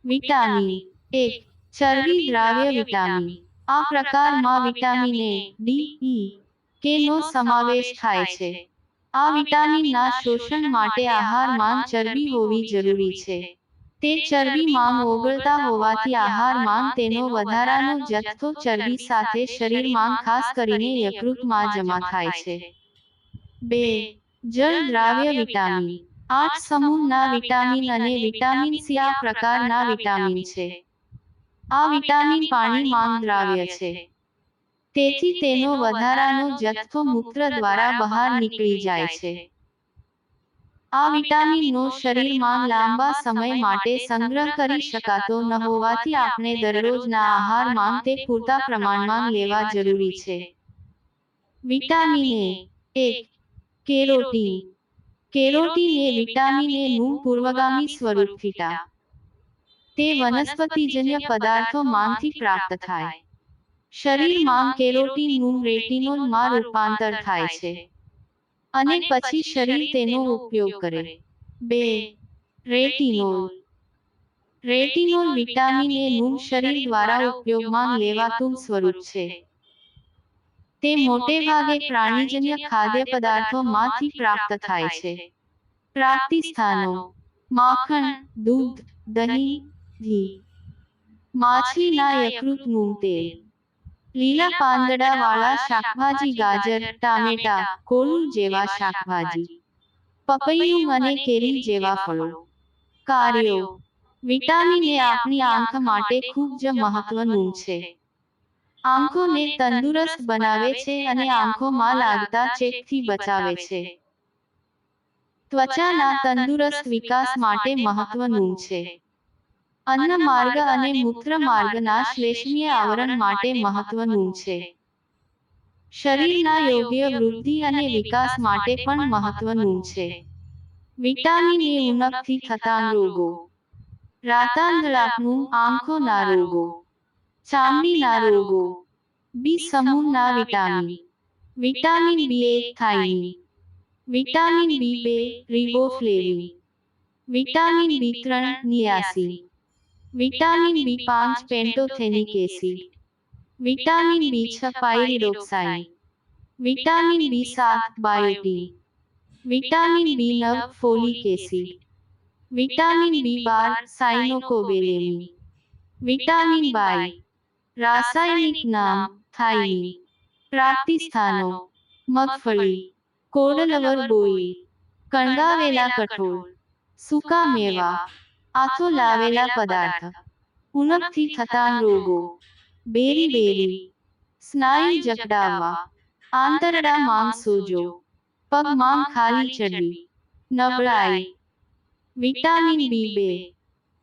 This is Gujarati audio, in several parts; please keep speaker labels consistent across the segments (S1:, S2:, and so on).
S1: વિટામિન એક, ચરબી દ્રાવ્ય વિટામિન. આ પ્રકારમાં વિટામિન એ, ડી, ઈ, કે નો સમાવેશ થાય છે. આ વિટામિનના શોષણ માટે આહારમાં ચરબી હોવી જરૂરી છે. તે ચરબી માંગ ઓગળતા હોવાથી આહારમાં તેનો વધારાનો જથ્થો ચરબી સાથે શરીરમાં ખાસ કરીને યકૃતમાં જમા થાય છે. 2. જળ દ્રાવ્ય વિટામિન. 8 સમૂહના વિટામિન અને વિટામિન સી આ પ્રકારના વિટામિન છે. આ વિટામિન પાણીમાં દ્રાવ્ય છે. તેથી તેનો વધારાનો જથ્થો મૂત્ર દ્વારા બહાર નીકળી જાય છે. આ વિટામિનનો શરીરમાં લાંબા સમય માટે સંગ્રહ કરી શકાતો ન હોવાથી આપણે દરરોજના આહારમાં તે પૂરતા પ્રમાણમાં લેવા જરૂરી છે. Vitamin A. 1. Carotene. Carotene A vitamin A નું પૂર્વગામી સ્વરૂપ થીટા. તે વનસ્પતિજન્ય પદાર્થોમાંથી પ્રાપ્ત થાય. શરીરમાં કેરોટીનનું રેટિનોલમાં રૂપાંતર થાય છે. અને પછી શરીર તેનો ઉપયોગ કરે. 2. રેટિનોલ. રેટિનોલ વિટામિન એ નું શરીર દ્વારા ઉપયોગમાં લેવાતું સ્વરૂપ છે. તે મોટેભાગે પ્રાણીજન્ય ખાદ્ય પદાર્થોમાંથી પ્રાપ્ત થાય છે. પ્રાપ્તિ સ્થાનો: માખણ, દૂધ, દહીં, ઘી. માછલીના યકૃતનું તેલ. લીલા પાંદડાવાળા શાકભાજી ગાજર, ટામેટા, કોળું જેવા શાકભાજી. પપૈયું અને કેરી જેવા ફળો. કાર્યો: વિટામિન એ આપણી આંખ માટે ખૂબ જ મહત્વનું છે. આંખોને તંદુરસ્ત બનાવે છે અને આંખોમાં લાગતા ચેપથી બચાવે છે. ત્વચાના તંદુરસ્ત વિકાસ માટે મહત્વનું છે. અન્ન માર્ગ અને મૂત્ર માર્ગના શ્લેષ્મીય આવરણ માટે મહત્વનું છે. શરીરના યોગ્ય વૃદ્ધિ અને વિકાસ માટે પણ મહત્વનું છે. વિટામિન એ ઉણપથી થતા રોગો: રાતાંધળાપનું, આંખોના રોગો, ચામડીના રોગો. બી સમૂહના vitamin. Vitamin B one thiamine. Vitamin B two riboflavin. Vitamin બી3 niacin. Vitamin B five pantothenic acid. Vitamin બી6 પાયરિડોક્સાઇન. વિટામિન બી7 biotin. Vitamin B nine folic acid. Vitamin બી12 સાયનોકોબેલેમિન. વિટામિન બાય. રાસાયણિક નામ: થાઇમીન. પ્રાપ્તિ સ્થાનો: મગફળી, કોડલવર બોઇલ, કણગાવેલા કઠોળ, સૂકા મેવા, આથો લાવેલા પદાર્થ. ઉણપથી થતા રોગો: બેરી-બેરી, સ્નાયુ જકડાવવા, આંતરડા માંગ સોજો, પગ માંગ ખાલી ચડવી, નબળાઈ. વિટામિન બી2.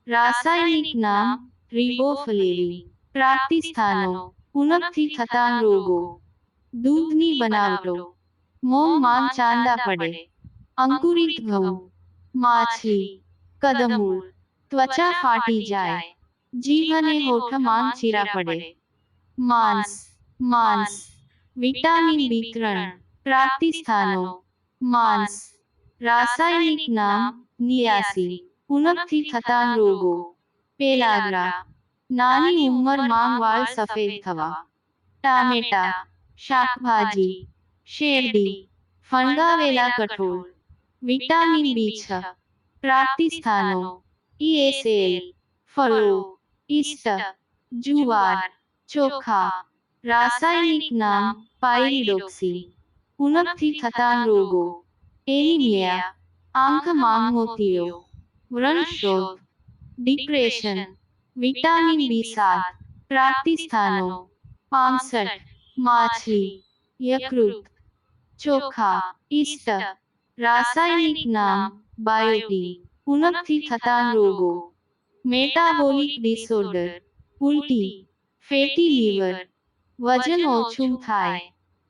S1: રાસાયણિક નામ: રિબોફ્લેવિન. પ્રાપ્તિ સ્થાનો: ઉણપથી થતા રોગો, દૂધની બનાવટો, મોંમાં ચાંદા પડે, અંકુરિત ઘઉં, માછલી, કદમૂળ, ત્વચા ફાટી જાય, જીભ અને હોઠમાં ચીરા પડે. માંસ. માંસ. વિટામિન બી3. પ્રાપ્તિ સ્થાનો: માંસ. રાસાયણિક નામ: નિયાસિન. ઉણપથી થતા રોગો: પેલાગ્રા. નાની ઉંમરમાં વાળ સફેદ થવા. ટામેટા, શાકભાજી, શેરડી, ફણગાવેલા કઠોળ. વિટામિન બી6. પ્રાપ્તિ સ્થાનો: ઈએસએલ, ફળો, ઈસ્ટ, જુવાર, ચોખા. રાસાયણિક નામ: પાયરિડોક્સિન. ઉણપથી થતા રોગો: એનિમિયા, આંખમાં મોતિયો, વ્રણશોથ, ડિપ્રેશન. વિટામિન બી7. પ્રાપ્તિ સ્થાનો: પાંસઠ, માછલી, યકૃત, ચોખા, ઈસ્ટ. રાસાયણિક નામ: બાયોટીન. ઉણપથી થતા રોગો: મેટાબોલિક ડિસઓર્ડર, ઉલટી, ફેટી લીવર, વજન ઓછું થાય,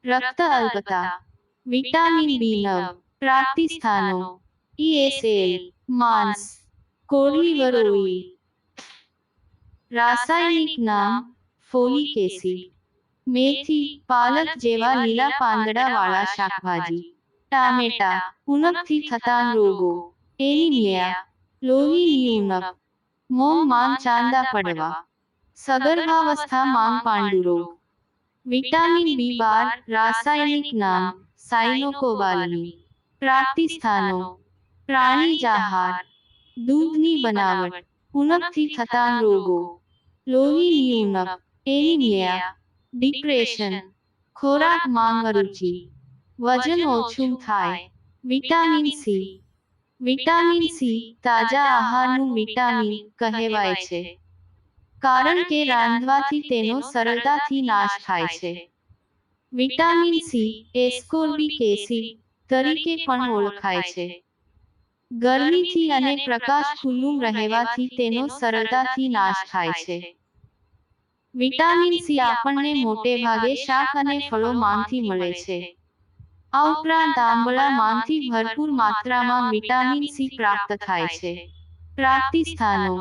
S1: રક્ત અલ્પતા. વિટામિન બી9. પ્રાપ્તિ સ્થાનો: ઈએસએલ, માંસ, કોડલિવર ઓઇલ. રાસાયણિક નામ: ફોલિક એસિડ. મેથી, પાલક જેવા લીલા પાંદડાવાળા શાકભાજી. ટામેટા. ઉણપથી થતા રોગો: એનિમિયા, લોહીની ઉણપ. મોમ માંગ ચાંદા પડવા, સગર્ભાવસ્થા માંગ પાંડુરોગ, વિટામિન બી12 રાસાયણિક નામ સાયનોકોબાલમી, પ્રાપ્તિ સ્થાનો પ્રાણીજ આહાર, દૂધની બનાવટ, ઉણપથી થતા રોગો, લોહીની ઉણપ, એનિમિયા, ડિપ્રેશન, ખોરાક માંગ અરુચિ, વજન ઓછું થાય, વિટામિન સી. વિટામિન સી તાજા આહારનું વિટામિન કહેવાય છે, કારણ કે રાંધવાથી તેનો સરળતાથી નાશ થાય છે. વિટામિન સી એસ્કોર્બિક એસિડ તરીકે પણ ઓળખાય છે. ગરમીથી અને પ્રકાશ ખુલ્લું રહેવાથી તેનો સરળતાથી નાશ થાય છે. વિટામિન સી આપણને મોટે ભાગે શાક અને ફળો માંથી મળે છે. આ ઉપરાંત આંબળા માંથી ભરપૂર માત્રામાં વિટામિન સી પ્રાપ્ત થાય છે. પ્રાપ્તિ સ્થાનો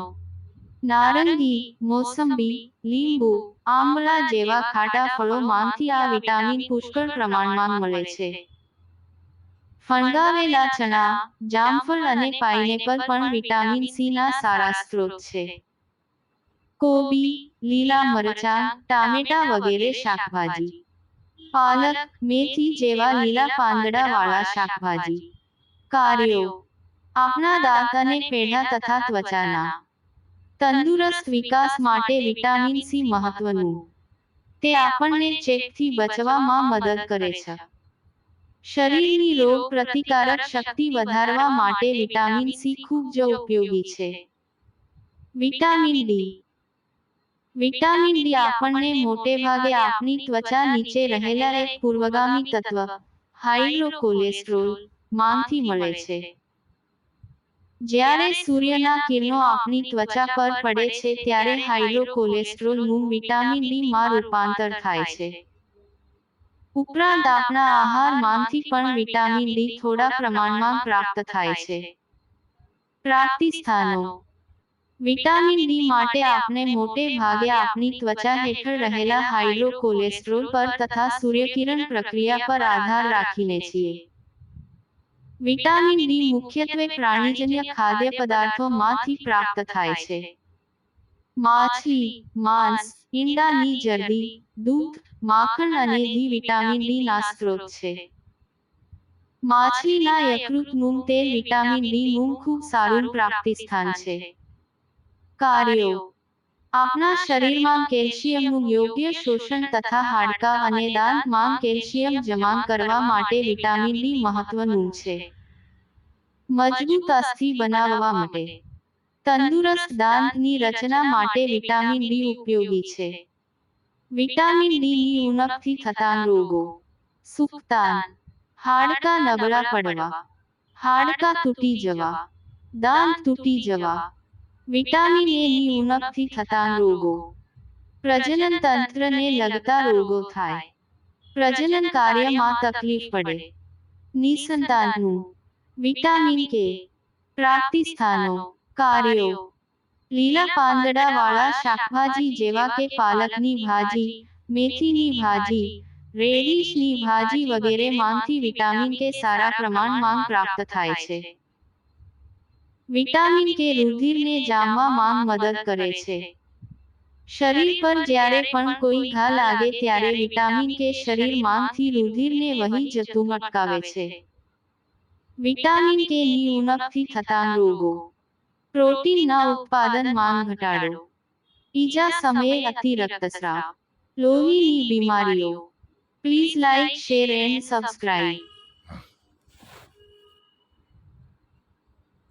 S1: નારંગી, મોસંબી, લીંબુ, આંબળા જેવા ખાટા ફળો માંથી આ વિટામિન પુષ્કળ પ્રમાણમાં મળે છે. ફણગાવેલા ચણા, જામફળ અને પાઇનેપલ પણ વિટામિન સી ના સારા સ્ત્રોત છે. કોબી, લીલા મરચાં, ટામેટા વગેરે શાકભાજી, પાલક, મેથી જેવા લીલા પાંદડાવાળા શાકભાજી. કાર્યો આપણા દાંત અને પેઢા તથા ત્વચાના તંદુરસ્ત વિકાસ માટે વિટામિન સી મહત્વનું. તે આપણને ચેપથી બચવામાં મદદ કરે છે. શરીરની રોગ પ્રતિકારક શક્તિ વધારવા માટે વિટામિન સી ખૂબ જ ઉપયોગી છે. Vitamin D. વિટામિન ડી આપણને મોટે ભાગે આપણી ત્વચા નીચે રહેલા એક પૂર્વગામી તત્વ હાઇડ્રોકોલેસ્ટ્રોલ માંથી મળે છે. જ્યારે સૂર્યના કિરણો આપણી ત્વચા પર પડે છે ત્યારે હાઇડ્રોકોલેસ્ટ્રોલ નું વિટામિન ડી માં રૂપાંતર થાય છે. ઉપરાંત આપણા આહારમાંથી પણ વિટામિન ડી થોડા પ્રમાણમાં પ્રાપ્ત થાય છે. પ્રાપ્તિ સ્થાનો વિટામિન ડી માટે આપણે મોટે ભાગે આપણી ત્વચા હેઠળ રહેલા હાઇડ્રોકોલેસ્ટ્રોલ પર તથા સૂર્યકિરણ પ્રક્રિયા પર આધાર રાખીને છીએ. વિટામિન ડી મુખ્યત્વે પ્રાણીજન્ય ખાદ્ય પદાર્થો માંથી પ્રાપ્ત થાય છે. માછલી, માંસ, ઈંડાની જરદી, દૂધ, માખણ અને ઘી વિટામિન ડી ના સ્ત્રોત છે. માછલીના યકૃતનું તેલ વિટામિન ડી નું ખૂબ સારું પ્રાપ્તિ સ્થાન છે. કાર્યો આપણા શરીરમાં કેલ્શિયમનું યોગ્ય શોષણ તથા હાડકાં અને દાંતમાં કેલ્શિયમ જમા કરવા માટે વિટામિન ડી મહત્વનું છે. મજબૂત અસ્થિ બનાવવા માટે, તંદુરસ્ત દાંતની રચના માટે વિટામિન ડી ઉપયોગી છે. વિટામિન ડી ની ઉણપથી થતા રોગો, સુક્તાન, હાડકાં નબળા પડવા, હાડકાં તૂટી જવા, દાંત તૂટી જવા. વિટામિન એ ની ઉણપથી થતા રોગો, પ્રજનન તંત્રને લગતા રોગો થાય, પ્રજનન કાર્યમાં તકલીફ પડે, નિસંતાનનું. વિટામિન કે પ્રાપ્તિ સ્થાનો કાર્યો લીલા પાંદડાવાળા શાકભાજી જેવા કે પાલકની ભાજી, મેથીની ભાજી, રેડિશની ભાજી વગેરે માંથી વિટામિન કે સારા પ્રમાણમાં પ્રાપ્ત થાય છે. વિટામિન કે રુધિરને જામવામાં મદદ કરે છે. શરીર પર જ્યારે પણ કોઈ ઘા લાગે ત્યારે વિટામિન કે શરીરમાંથી રુધિરને વહી જતું અટકાવે છે. વિટામિન કે ની ઉણપથી થતા રોગો, પ્રોટીનના ઉત્પાદનમાં ઘટાડો, ઈજા સમયે અતિ રક્તસ્રાવ, લોહીની બીમારીઓ. Please like, share and subscribe.